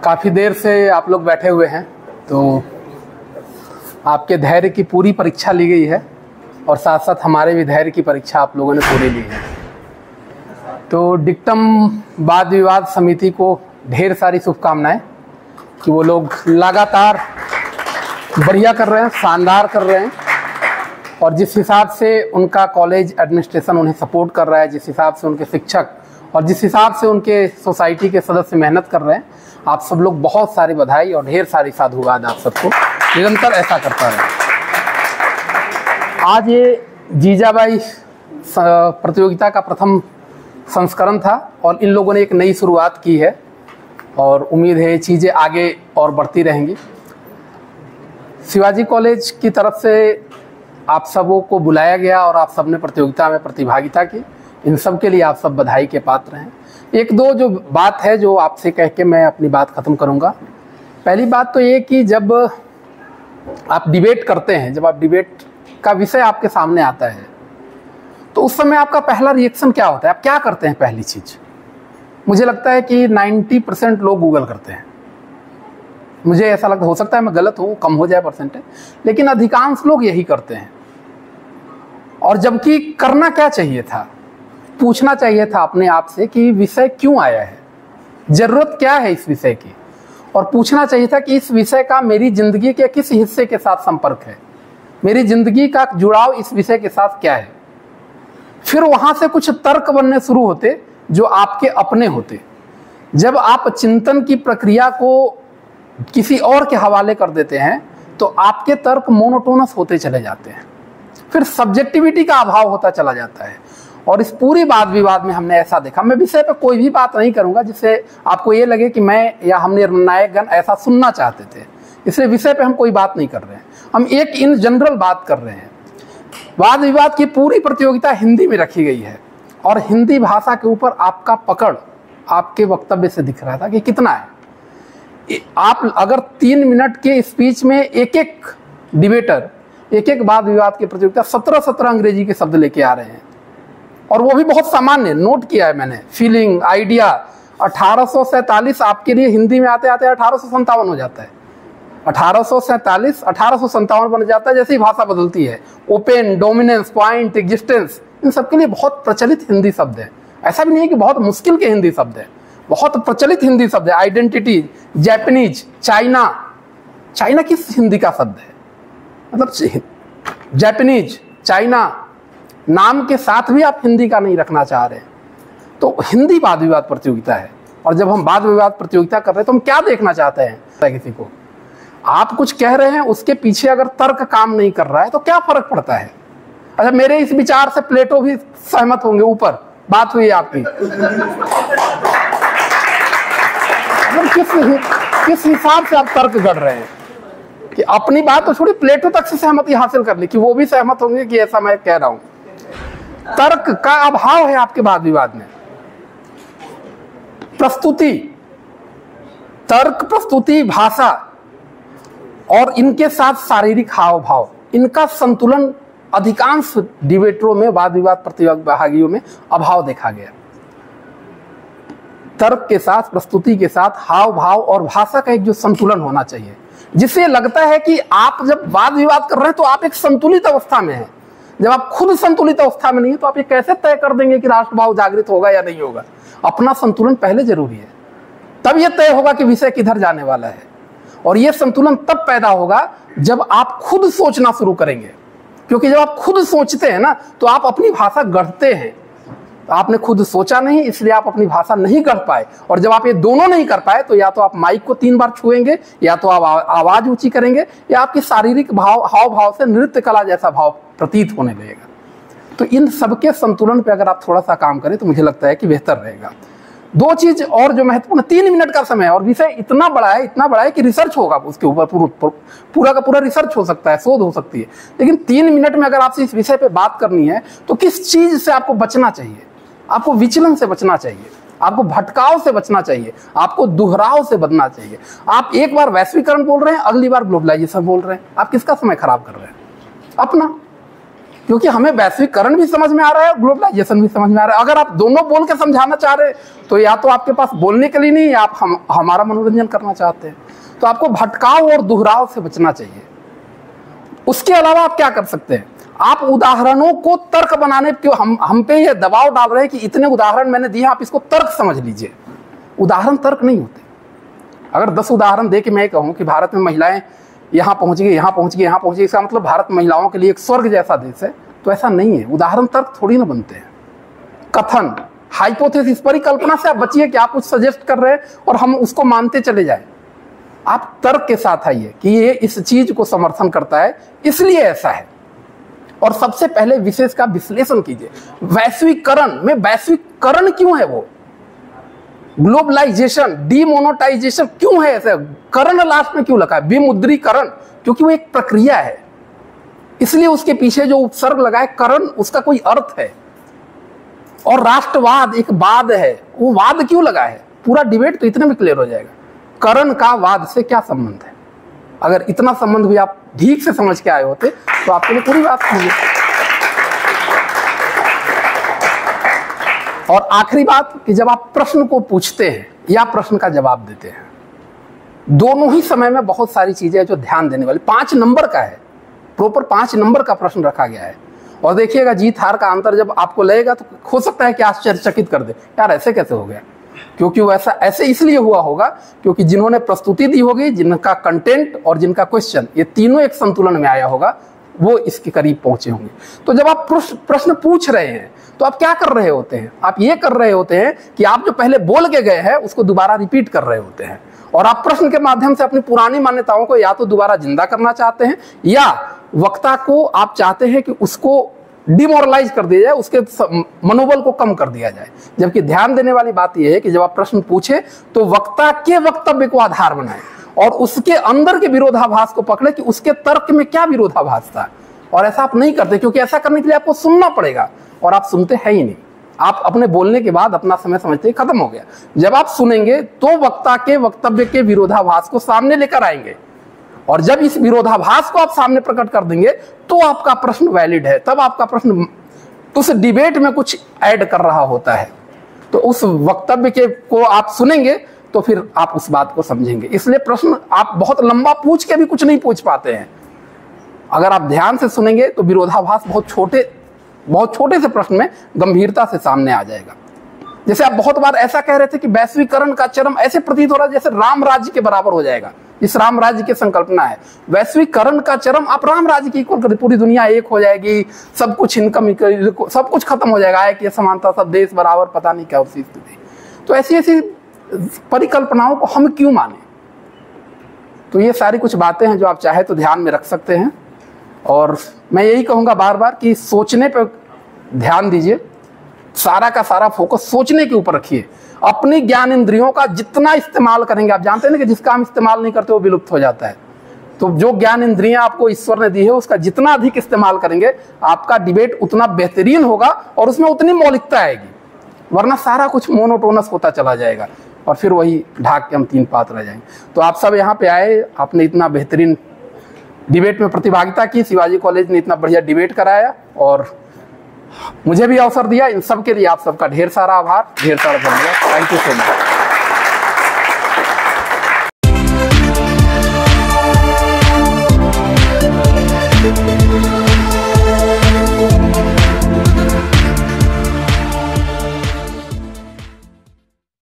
काफ़ी देर से आप लोग बैठे हुए हैं, तो आपके धैर्य की पूरी परीक्षा ली गई है और साथ साथ हमारे भी धैर्य की परीक्षा आप लोगों ने पूरी ली है। तो डिक्टम वाद विवाद समिति को ढेर सारी शुभकामनाएं कि वो लोग लगातार बढ़िया कर रहे हैं, शानदार कर रहे हैं, और जिस हिसाब से उनका कॉलेज एडमिनिस्ट्रेशन उन्हें सपोर्ट कर रहा है, जिस हिसाब से उनके शिक्षक और जिस हिसाब से उनके सोसाइटी के सदस्य मेहनत कर रहे हैं, आप सब लोग बहुत सारी बधाई और ढेर सारी साधुवाद आप सबको। निरंतर ऐसा करता रहे। आज ये जीजाबाई प्रतियोगिता का प्रथम संस्करण था और इन लोगों ने एक नई शुरुआत की है और उम्मीद है ये चीज़ें आगे और बढ़ती रहेंगी। शिवाजी कॉलेज की तरफ से आप सबों को बुलाया गया और आप सब ने प्रतियोगिता में प्रतिभागिता की। इन सब के लिए आप सब बधाई के पात्र हैं। एक दो जो बात है जो आपसे कह के मैं अपनी बात ख़त्म करूंगा। पहली बात तो ये कि जब आप डिबेट करते हैं, जब आप डिबेट का विषय आपके सामने आता है, तो उस समय आपका पहला रिएक्शन क्या होता है? आप क्या करते हैं? पहली चीज़ मुझे लगता है कि 90% लोग गूगल करते हैं। मुझे ऐसा लगता, हो सकता है मैं गलत हूँ, कम हो जाए परसेंटेज, लेकिन अधिकांश लोग यही करते हैं। और जबकि करना क्या चाहिए था? पूछना चाहिए था अपने आप से कि विषय क्यों आया है, जरूरत क्या है इस विषय की, और पूछना चाहिए था कि इस विषय का मेरी जिंदगी के किस हिस्से के साथ संपर्क है, मेरी जिंदगी का जुड़ाव इस विषय के साथ क्या है। फिर वहां से कुछ तर्क बनने शुरू होते जो आपके अपने होते। जब आप चिंतन की प्रक्रिया को किसी और के हवाले कर देते हैं तो आपके तर्क मोनोटोनस होते चले जाते हैं, फिर सब्जेक्टिविटी का अभाव होता चला जाता है। और इस पूरी वाद विवाद में हमने ऐसा देखा। मैं विषय पे कोई भी बात नहीं करूंगा जिससे आपको ये लगे कि मैं या हम निर्णायक गण ऐसा सुनना चाहते थे, इसलिए विषय पे हम कोई बात नहीं कर रहे हैं। हम एक इन जनरल बात कर रहे हैं। वाद विवाद की पूरी प्रतियोगिता हिंदी में रखी गई है और हिंदी भाषा के ऊपर आपका पकड़ आपके वक्तव्य से दिख रहा था कि कितना है। आप अगर 3 मिनट के स्पीच में एक एक डिबेटर एक एक वाद विवाद की प्रतियोगिता 17 अंग्रेजी के शब्द लेके आ रहे हैं, और वो भी बहुत सामान्य, नोट किया है मैंने, फीलिंग, आइडिया। 1847 आपके लिए हिंदी में आते आते 1857 हो जाता है। 1847 1857 बन जाता है जैसे ही भाषा बदलती है। ओपन, डोमिनेंस, पॉइंट, एग्जिस्टेंस, इन सबके लिए बहुत प्रचलित हिंदी शब्द है। ऐसा भी नहीं है कि बहुत मुश्किल के हिंदी शब्द है, बहुत प्रचलित हिंदी शब्द है। Identity, Japanese, China. चाइना किस हिंदी का शब्द है? मतलब जैपनीज, चाइना नाम के साथ भी आप हिंदी का नहीं रखना चाह रहे। तो हिंदी वाद विवाद प्रतियोगिता है, और जब हम वाद विवाद प्रतियोगिता कर रहे हैं तो हम क्या देखना चाहते हैं? किसी को आप कुछ कह रहे हैं, उसके पीछे अगर तर्क काम नहीं कर रहा है तो क्या फर्क पड़ता है? अच्छा, मेरे इस विचार से प्लेटो भी सहमत होंगे, ऊपर बात हुई आपकी। किस हिसाब से आप तर्क गढ़ रहे हैं कि अपनी बात तो छोड़ी, प्लेटो तक से सहमति हासिल कर ली कि वो भी सहमत होंगे कि ऐसा मैं कह रहा हूं। तर्क का अभाव है आपके वाद विवाद में। प्रस्तुति, तर्क, प्रस्तुति, भाषा और इनके साथ शारीरिक हाव भाव, इनका संतुलन अधिकांश डिबेटरों में, वाद विवाद प्रतिभागियों में अभाव देखा गया। तर्क के साथ, प्रस्तुति के साथ हाव भाव और भाषा का एक जो संतुलन होना चाहिए, जिससे लगता है कि आप जब वाद विवाद कर रहे हैं तो आप एक संतुलित अवस्था में हैं। जब आप खुद संतुलित अवस्था में नहीं है तो आप ये कैसे तय कर देंगे कि राष्ट्रभाव जागृत होगा या नहीं होगा? अपना संतुलन पहले जरूरी है, तब यह तय होगा कि विषय किधर जाने वाला है। और यह संतुलन तब पैदा होगा जब आप खुद सोचना शुरू करेंगे, क्योंकि जब आप खुद सोचते हैं ना तो आप अपनी भाषा गढ़ते हैं। आपने खुद सोचा नहीं, इसलिए आप अपनी भाषा नहीं गढ़ पाए, और जब आप ये दोनों नहीं कर पाए तो या तो आप माइक को 3 बार छुएंगे, या तो आप आवाज ऊंची करेंगे, या आपकी शारीरिक भाव, हाव भाव से नृत्य कला जैसा भाव प्रतीत होने लगेगा। तो इन सबके संतुलन पे अगर आप थोड़ा सा काम करें तो मुझे लगता है कि बेहतर रहेगा। 2 चीज और जो महत्वपूर्ण, 3 मिनट का समय है और विषय इतना बड़ा है कि रिसर्च होगा उसके ऊपर, पूरा का पूरा रिसर्च हो सकता है, शोध हो सकती है। लेकिन 3 मिनट में अगर आपसे इस विषय पे बात करनी है तो किस चीज से आपको बचना चाहिए? आपको विचलन से बचना चाहिए। आपको भटकाव से बचना चाहिए, आपको दोहराव से बचना चाहिए। आप एक बार वैश्वीकरण बोल रहे हैं, अगली बार ग्लोबलाइजेशन बोल रहे हैं, आप किसका समय खराब कर रहे हैं? अपना। क्योंकि हमें वैश्वीकरण भी समझ में आ रहा है और ग्लोबलाइजेशन भी समझ में आ रहा है। अगर आप दोनों बोल के समझाना चाह रहे हैं तो या तो आपके पास बोलने के लिए नहीं, या आप हमारा मनोरंजन करना चाहते हैं। तो आपको भटकाव और दोहराव से बचना चाहिए। उसके अलावा आप क्या कर सकते हैं? आप उदाहरणों को तर्क बनाने, क्यों हम पे ये दबाव डाल रहे हैं कि इतने उदाहरण मैंने दिए, आप इसको तर्क समझ लीजिए। उदाहरण तर्क नहीं होते। अगर 10 उदाहरण दे के मैं कहूं कि भारत में महिलाएं यहाँ पहुंच गई, यहाँ पहुंच गई, यहाँ पहुंच गई, इसका मतलब भारत महिलाओं के लिए एक स्वर्ग जैसा देश है, तो ऐसा नहीं है। उदाहरण तर्क थोड़ी ना बनते हैं। कथन, हाइपोथेसिस, परिकल्पना से आप बचिए कि आप कुछ सजेस्ट कर रहे हैं और हम उसको मानते चले जाए। आप तर्क के साथ आइए कि ये इस चीज को समर्थन करता है, इसलिए ऐसा है। और सबसे पहले विशेष का विश्लेषण कीजिए। वैश्वीकरण में वैश्वीकरण क्यों है? वो ग्लोबलाइजेशन, डीमोनेटाइजेशन क्यों है? ऐसे करण लास्ट में क्यों लगा है? विमुद्रीकरण, क्योंकि वो एक प्रक्रिया है, इसलिए उसके पीछे जो उपसर्ग लगा है करण, उसका कोई अर्थ है। और राष्ट्रवाद एक वाद है, वो वाद क्यों लगा है? पूरा डिबेट तो इतने में क्लियर हो जाएगा। करण का वाद से क्या संबंध है? अगर इतना संबंध भी आप ठीक से समझ के आए होते तो आपके लिए पूरी बात समझिए। और आखिरी बात कि जब आप प्रश्न को पूछते हैं या प्रश्न का जवाब देते हैं, दोनों ही समय में बहुत सारी चीजें जो ध्यान देने वाली। 5 नंबर का है, प्रॉपर 5 नंबर का प्रश्न रखा गया है। और देखिएगा जीत हार का अंतर जब आपको लगेगा तो हो सकता है कि आश्चर्यचकित कर दे, यार ऐसे कैसे हो गया? क्योंकि वैसा ऐसे इसलिए हुआ होगा क्योंकि जिन्होंने प्रस्तुति दी होगी, जिनका कंटेंट और जिनका क्वेश्चन, ये तीनों एक संतुलन में आया होगा, वो इसके करीब पहुंचे होंगे। तो जब आप प्रश्न पूछ रहे हैं तो आप क्या कर रहे होते हैं? आप ये कर रहे होते हैं कि आप जो पहले बोल के गए हैं उसको दोबारा रिपीट कर रहे होते हैं। और आप प्रश्न के माध्यम से अपनी पुरानी मान्यताओं को या तो दोबारा जिंदा करना चाहते हैं, या वक्ता को आप चाहते हैं कि उसको डिमोरलाइज कर दिया जाए, उसके मनोबल को कम कर दिया जाए। जबकि ध्यान देने वाली बात यह है कि जब आप प्रश्न पूछे तो वक्ता के वक्तव्य को आधार बनाए और उसके अंदर के विरोधाभास को पकड़े कि उसके तर्क में क्या विरोधाभास था। और ऐसा आप नहीं करते, क्योंकि ऐसा करने के लिए आपको सुनना पड़ेगा और आप सुनते हैं ही नहीं। आप अपने बोलने के बाद अपना समय समझते ही खत्म हो गया। जब आप सुनेंगे तो वक्ता के वक्तव्य के विरोधाभास को सामने लेकर आएंगे, और जब इस विरोधाभास को आप सामने प्रकट कर देंगे तो आपका प्रश्न वैलिड है, तब आपका प्रश्न उस डिबेट में कुछ ऐड कर रहा होता है। तो उस वक्तव्य के को आप सुनेंगे तो फिर आप उस बात को समझेंगे। इसलिए प्रश्न आप बहुत लंबा पूछ के भी कुछ नहीं पूछ पाते हैं। अगर आप ध्यान से सुनेंगे तो विरोधाभास बहुत छोटे से प्रश्न में गंभीरता से सामने आ जाएगा। जैसे आप बहुत बार ऐसा कह रहे थे कि वैश्वीकरण का चरम ऐसे प्रतीत हो रहा है जैसे राम राज्य के बराबर हो जाएगा। इस राम राज्य की संकल्पना है। वैश्वीकरण का चरम आप राम राज्य की इक्वल कर, पूरी दुनिया एक हो जाएगी, सब कुछ इनकम, सब कुछ खत्म हो जाएगा, कि समानता, सब देश बराबर, पता नहीं क्या उसी स्थिति। तो ऐसी ऐसी परिकल्पनाओं को हम क्यों माने? तो ये सारी कुछ बातें हैं जो आप चाहे तो ध्यान में रख सकते हैं। और मैं यही कहूंगा बार बार कि सोचने पर ध्यान दीजिए, सारा का सारा फोकस सोचने के ऊपर रखिए। अपनी ज्ञान इंद्रियों का जितना इस्तेमाल करेंगे, आप जानते हैं ना कि जिसका हम इस्तेमाल नहीं करते वो विलुप्त हो जाता है। तो जो ज्ञान इंद्रियां आपको ईश्वर ने दी है उसका जितना अधिक इस्तेमाल करेंगे, आपका डिबेट उतना बेहतरीन होगा और उसमें उतनी मौलिकता आएगी। वरना सारा कुछ मोनोटोनस होता चला जाएगा और फिर वही ढाक के हम 3 पात रह जाएंगे। तो आप सब यहाँ पे आए, आपने इतना बेहतरीन डिबेट में प्रतिभागिता की, शिवाजी कॉलेज ने इतना बढ़िया डिबेट कराया और मुझे भी अवसर दिया। इन सब के लिए आप सबका ढेर सारा आभार, ढेर सारा धन्यवाद। Thank you so much.